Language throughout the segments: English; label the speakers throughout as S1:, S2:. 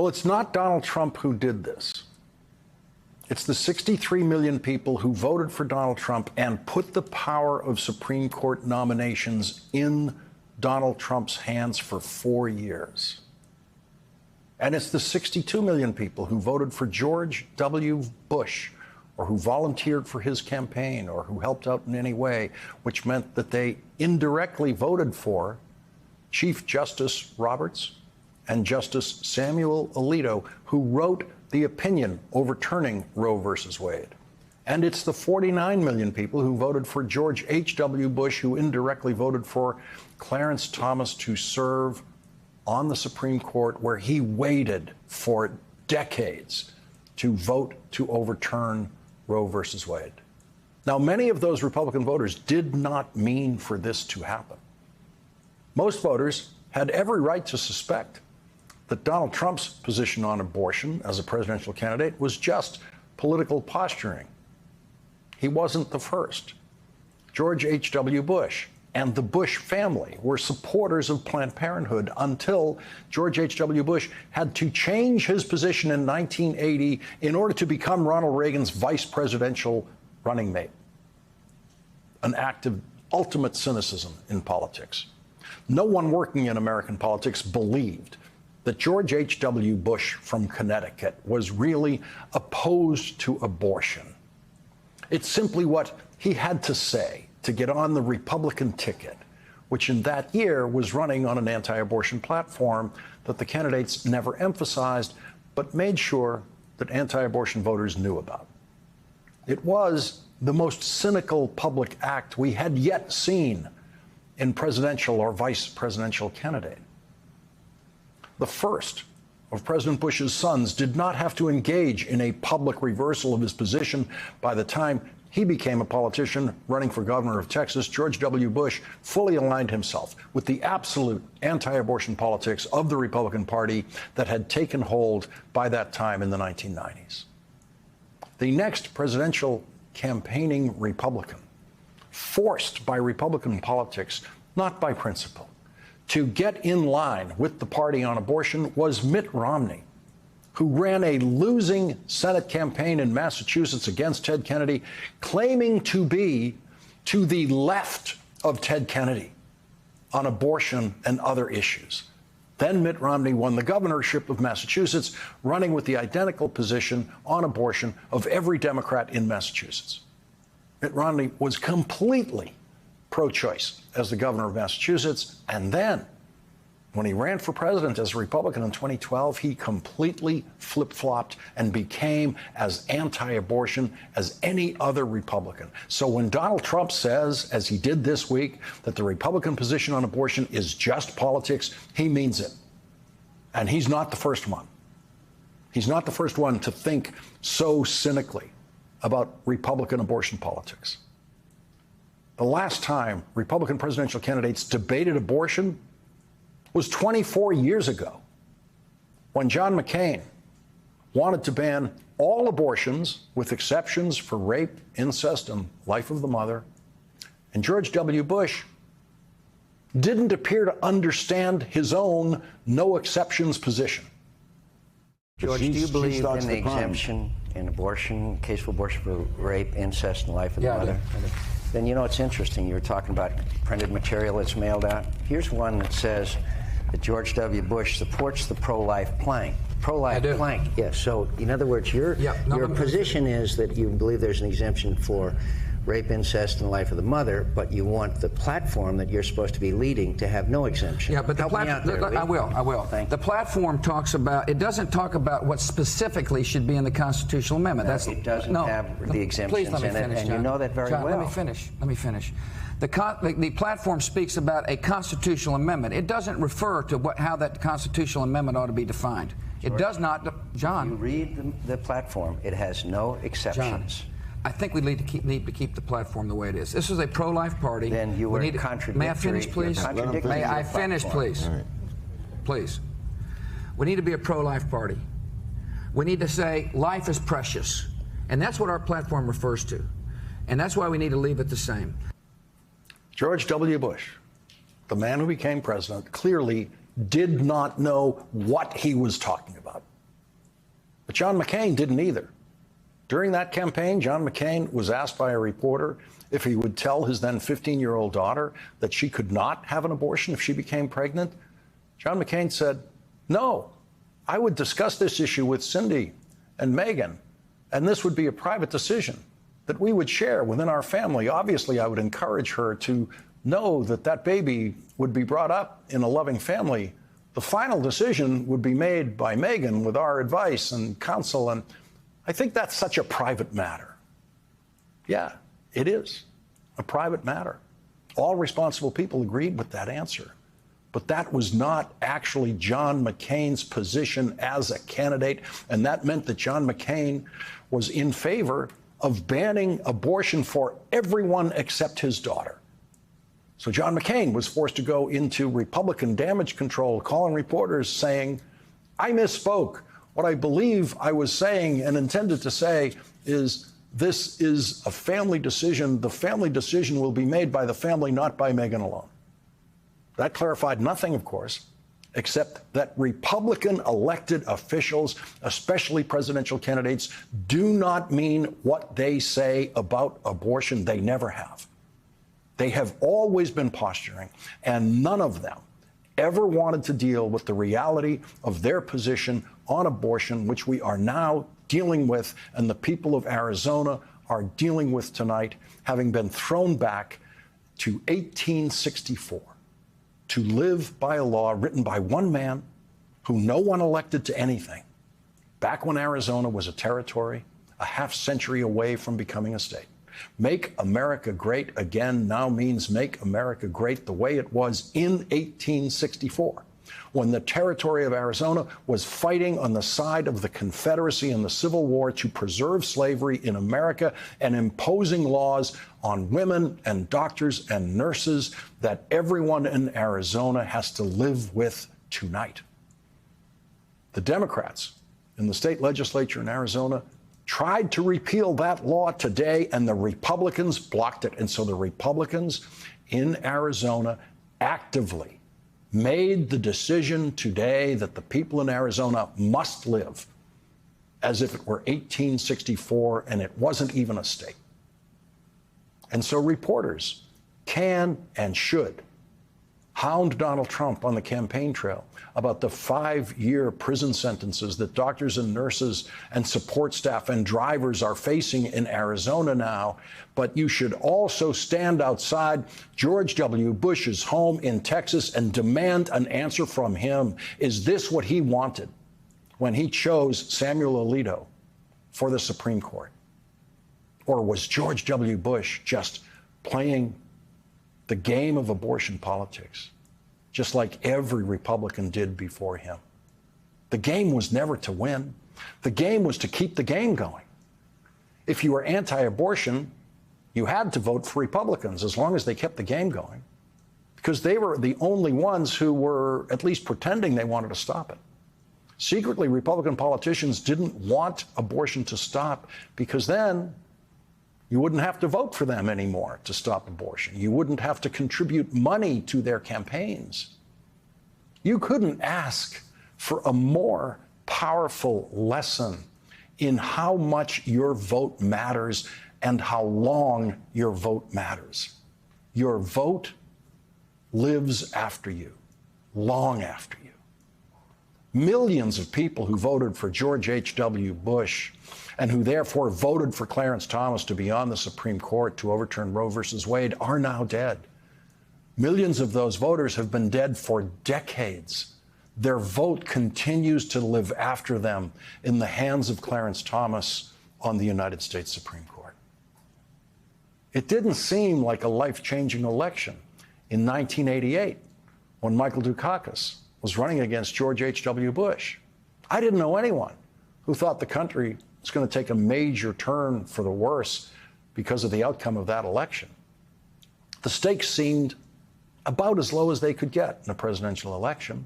S1: Well, it's not Donald Trump who did this. It's the 63 million people who voted for Donald Trump and put the power of Supreme Court nominations in Donald Trump's hands for 4 years. And it's the 62 million people who voted for George W. Bush, or who volunteered for his campaign, or who helped out in any way, which meant that they indirectly voted for Chief Justice Roberts and Justice Samuel Alito, who wrote the opinion overturning Roe versus Wade. And it's the 49 million people who voted for George H.W. Bush, who indirectly voted for Clarence Thomas to serve on the Supreme Court, where he waited for decades to vote to overturn Roe versus Wade. Now, many of those Republican voters did not mean for this to happen. Most voters had every right to suspect that Donald Trump's position on abortion as a presidential candidate was just political posturing. He wasn't the first. George H.W. Bush and the Bush family were supporters of Planned Parenthood until George H.W. Bush had to change his position in 1980 in order to become Ronald Reagan's vice presidential running mate. An act of ultimate cynicism in politics. No one working in American politics believed that George H.W. Bush from Connecticut was really opposed to abortion. It's simply what he had to say to get on the Republican ticket, which in that year was running on an anti-abortion platform that the candidates never emphasized, but made sure that anti-abortion voters knew about. It was the most cynical public act we had yet seen in presidential or vice presidential candidate. The first of President Bush's sons did not have to engage in a public reversal of his position. By the time he became a politician running for governor of Texas, George W. Bush fully aligned himself with the absolute anti-abortion politics of the Republican Party that had taken hold by that time in the 1990s. The next presidential campaigning Republican, forced by Republican politics, not by principle, to get in line with the party on abortion was Mitt Romney, who ran a losing Senate campaign in Massachusetts against Ted Kennedy, claiming to be to the left of Ted Kennedy on abortion and other issues. Then Mitt Romney won the governorship of Massachusetts, running with the identical position on abortion of every Democrat in Massachusetts. Mitt Romney was completely pro-choice as the governor of Massachusetts, and then when he ran for president as a Republican in 2012, he completely flip-flopped and became as anti-abortion as any other Republican. So when Donald Trump says, as he did this week, that the Republican position on abortion is just politics, he means it. And he's not the first one. He's not the first one to think so cynically about Republican abortion politics. The last time Republican presidential candidates debated abortion was 24 years ago, when John McCain wanted to ban all abortions with exceptions for rape, incest, and life of the mother. And George W. Bush didn't appear to understand his own no exceptions position.
S2: George, do you believe in the exemption in abortion, case of abortion for rape, incest, and life of the mother?
S3: I do.
S2: Then, you know, it's interesting. You were talking about printed material that's mailed out. Here's one that says that George W. Bush supports the pro-life plank. Pro-life plank, yes. So, in other words, your position is that you believe there's an exemption for rape, incest, and life of the mother, but you want the platform that you're supposed to be leading to have no exemption.
S3: Yeah, but the platform, I will. The platform talks about, it doesn't talk about what specifically should be in the constitutional amendment.
S2: It doesn't have the exemptions in it, and you know that very well.
S3: Let me finish. The platform speaks about a constitutional amendment. It doesn't refer to how that constitutional amendment ought to be defined. It does not, John.
S2: You read the platform, it has no exceptions.
S3: John, I think we need to keep the platform the way it is. This is a pro-life party.
S2: Then you were contradictory.
S3: May I finish, please? May I finish, please?
S4: Right.
S3: Please. We need to be a pro-life party. We need to say life is precious. And that's what our platform refers to. And that's why we need to leave it the same.
S1: George W. Bush, the man who became president, clearly did not know what he was talking about. But John McCain didn't either. During that campaign, John McCain was asked by a reporter if he would tell his then 15-year-old daughter that she could not have an abortion if she became pregnant. John McCain said, no, I would discuss this issue with Cindy and Megan, and this would be a private decision that we would share within our family. Obviously, I would encourage her to know that that baby would be brought up in a loving family. The final decision would be made by Megan with our advice and counsel, and I think that's such a private matter. Yeah, it is a private matter. All responsible people agreed with that answer. But that was not actually John McCain's position as a candidate, and that meant that John McCain was in favor of banning abortion for everyone except his daughter. So John McCain was forced to go into Republican damage control, calling reporters saying, I misspoke. What I believe I was saying and intended to say is this is a family decision. The family decision will be made by the family, not by Megan alone. That clarified nothing, of course, except that Republican elected officials, especially presidential candidates, do not mean what they say about abortion. They never have. They have always been posturing, and none of them ever wanted to deal with the reality of their position on abortion, which we are now dealing with, and the people of Arizona are dealing with tonight, having been thrown back to 1864 to live by a law written by one man who no one elected to anything, back when Arizona was a territory, a half century away from becoming a state. Make America great again now means make America great the way it was in 1864, when the territory of Arizona was fighting on the side of the Confederacy in the Civil War to preserve slavery in America and imposing laws on women and doctors and nurses that everyone in Arizona has to live with tonight. The Democrats in the state legislature in Arizona tried to repeal that law today, and the Republicans blocked it. And so the Republicans in Arizona actively made the decision today that the people in Arizona must live as if it were 1864 and it wasn't even a state. And so reporters can and should hound Donald Trump on the campaign trail about the 5-year prison sentences that doctors and nurses and support staff and drivers are facing in Arizona now. But you should also stand outside George W. Bush's home in Texas and demand an answer from him. Is this what he wanted when he chose Samuel Alito for the Supreme Court? Or was George W. Bush just playing the game of abortion politics, just like every Republican did before him? The game was never to win. The game was to keep the game going. If you were anti-abortion, you had to vote for Republicans as long as they kept the game going, because they were the only ones who were at least pretending they wanted to stop it. Secretly, Republican politicians didn't want abortion to stop, because then you wouldn't have to vote for them anymore to stop abortion. You wouldn't have to contribute money to their campaigns. You couldn't ask for a more powerful lesson in how much your vote matters and how long your vote matters. Your vote lives after you, long after you. Millions of people who voted for George H.W. Bush and who therefore voted for Clarence Thomas to be on the Supreme Court to overturn Roe versus Wade are now dead. Millions of those voters have been dead for decades. Their vote continues to live after them in the hands of Clarence Thomas on the United States Supreme Court. It didn't seem like a life-changing election in 1988 when Michael Dukakis was running against George H.W. Bush. I didn't know anyone who thought the country was going to take a major turn for the worse because of the outcome of that election. The stakes seemed about as low as they could get in a presidential election.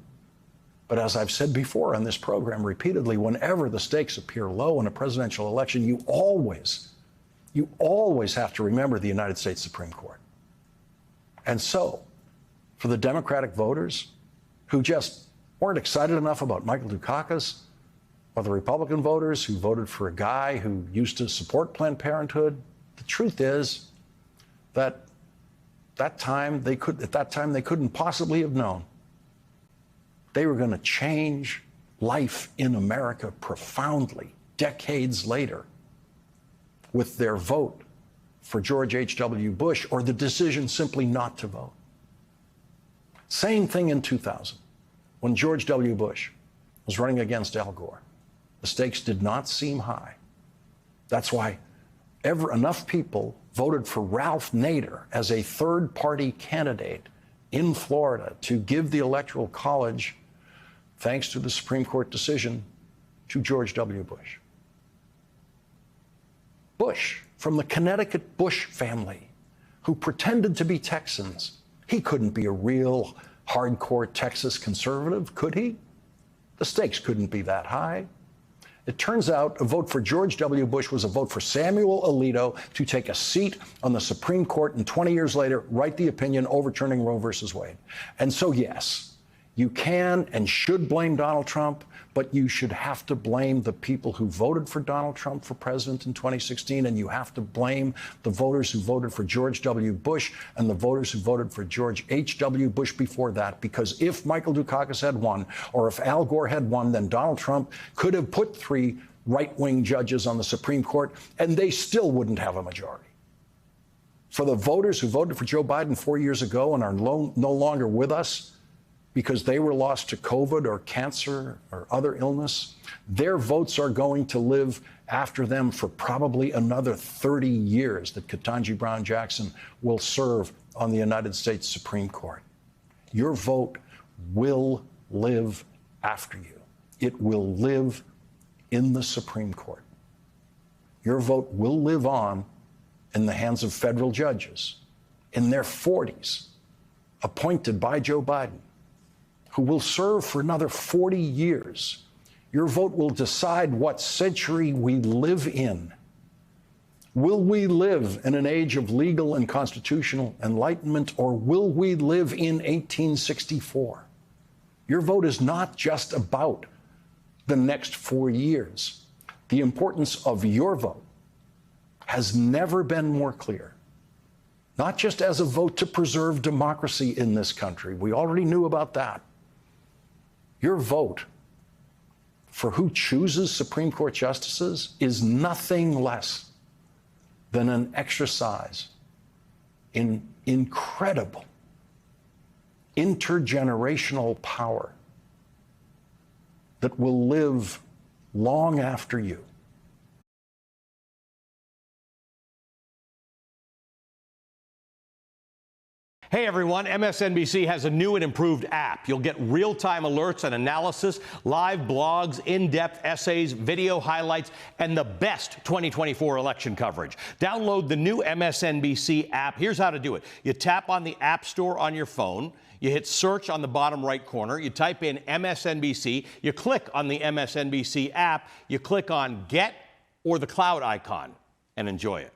S1: But as I've said before on this program repeatedly, whenever the stakes appear low in a presidential election, you always have to remember the United States Supreme Court. And so, for the Democratic voters who just weren't excited enough about Michael Dukakis, or the Republican voters who voted for a guy who used to support Planned Parenthood. The truth is that at that time they couldn't possibly have known they were going to change life in America profoundly decades later with their vote for George H.W. Bush, or the decision simply not to vote. Same thing in 2000, when George W. Bush was running against Al Gore. The stakes did not seem high. That's why enough people voted for Ralph Nader as a third-party candidate in Florida to give the Electoral College, thanks to the Supreme Court decision, to George W. Bush. Bush, from the Connecticut Bush family, who pretended to be Texans. He couldn't be a real hardcore Texas conservative, could he? The stakes couldn't be that high. It turns out a vote for George W. Bush was a vote for Samuel Alito to take a seat on the Supreme Court and 20 years later write the opinion overturning Roe versus Wade. And so, yes, you can and should blame Donald Trump, but you should have to blame the people who voted for Donald Trump for president in 2016, and you have to blame the voters who voted for George W. Bush and the voters who voted for George H.W. Bush before that, because if Michael Dukakis had won, or if Al Gore had won, then Donald Trump could have put 3 right-wing judges on the Supreme Court, and they still wouldn't have a majority. For the voters who voted for Joe Biden 4 years ago and are no longer with us, because they were lost to COVID or cancer or other illness, their votes are going to live after them for probably another 30 years that Ketanji Brown Jackson will serve on the United States Supreme Court. Your vote will live after you. It will live in the Supreme Court. Your vote will live on in the hands of federal judges in their 40s, appointed by Joe Biden, who will serve for another 40 years. Your vote will decide what century we live in. Will we live in an age of legal and constitutional enlightenment, or will we live in 1864? Your vote is not just about the next 4 years. The importance of your vote has never been more clear. Not just as a vote to preserve democracy in this country. We already knew about that. Your vote for who chooses Supreme Court justices is nothing less than an exercise in incredible intergenerational power that will live long after you.
S4: Hey everyone, MSNBC has a new and improved app. You'll get real-time alerts and analysis, live blogs, in-depth essays, video highlights, and the best 2024 election coverage. Download the new MSNBC app. Here's how to do it. You tap on the App Store on your phone. You hit search on the bottom right corner. You type in MSNBC. You click on the MSNBC app. You click on Get or the cloud icon and enjoy it.